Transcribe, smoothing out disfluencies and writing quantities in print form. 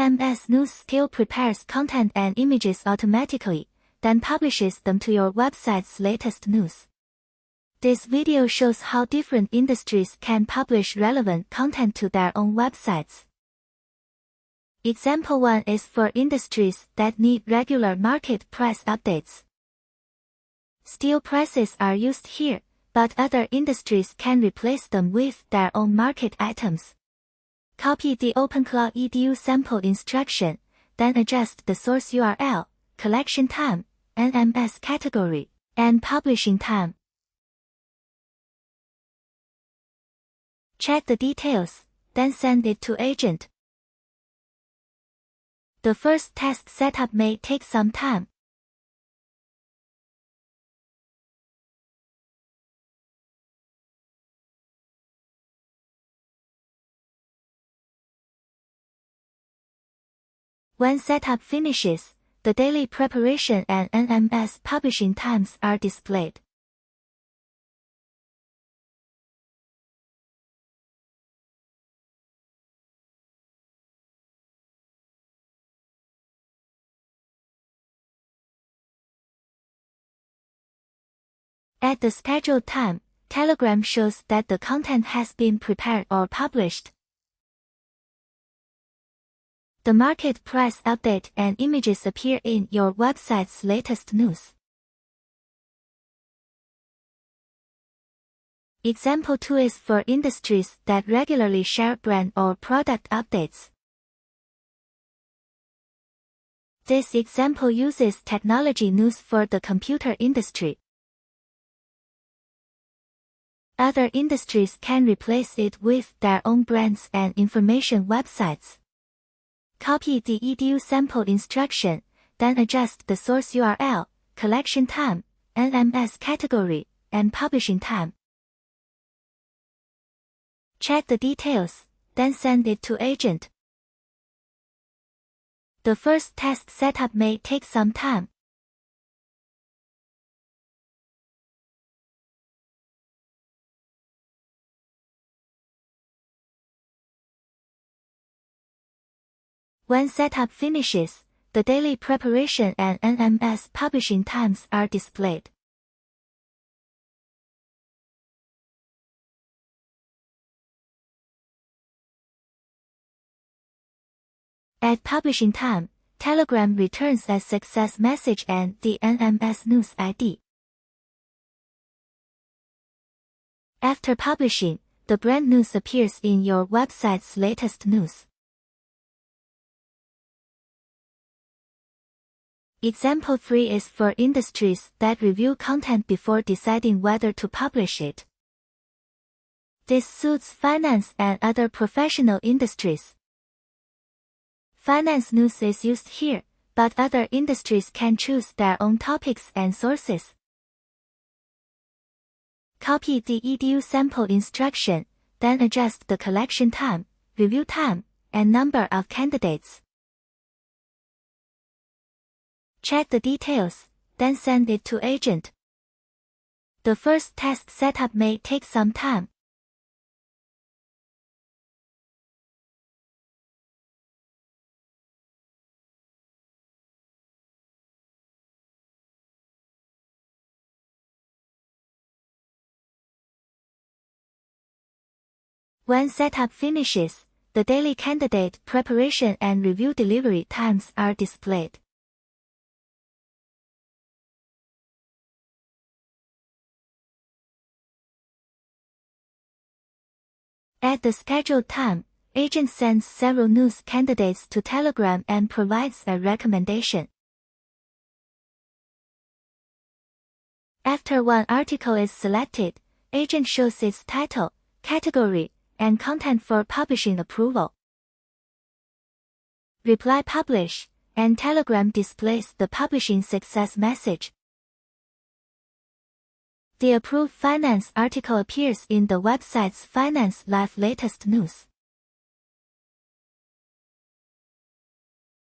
NMS News Skill prepares content and images automatically, then publishes them to your website's latest news. This video shows how different industries can publish relevant content to their own websites. Example 1 is for industries that need regular market price updates. Steel prices are used here, but other industries can replace them with their own market items. Copy the OpenClaw edu sample instruction, then adjust the source URL, collection time, NMS category, and publishing time. Check the details, then send it to agent. The first task setup may take some time. When setup finishes, the daily preparation and NMS publishing times are displayed. At the scheduled time, Telegram shows that the content has been prepared or published. The market price update and images appear in your website's latest news. Example 2 is for industries that regularly share brand or product updates. This example uses technology news for the computer industry. Other industries can replace it with their own brands and information websites. Copy the edu sample instruction, then adjust the source URL, collection time, NMS category, and publishing time. Check the details, then send it to agent. The first task setup may take some time. When setup finishes, the daily preparation and NMS publishing times are displayed. At publishing time, Telegram returns a success message and the NMS News ID. After publishing, the brand news appears in your website's latest news. Example 3 is for industries that review content before deciding whether to publish it. This suits finance and other professional industries. Finance news is used here, but other industries can choose their own topics and sources. Copy the edu sample instruction, then adjust the collection time, review time, and number of candidates. Check the details, then send it to agent. The first task setup may take some time. When setup finishes, the daily candidate preparation and review delivery times are displayed. At the scheduled time, agent sends several news candidates to Telegram and provides a recommendation. After one article is selected, agent shows its title, category, and content for publishing approval. Reply publish, and Telegram displays the publishing success message. The approved finance article appears in the website's Finance Live latest news.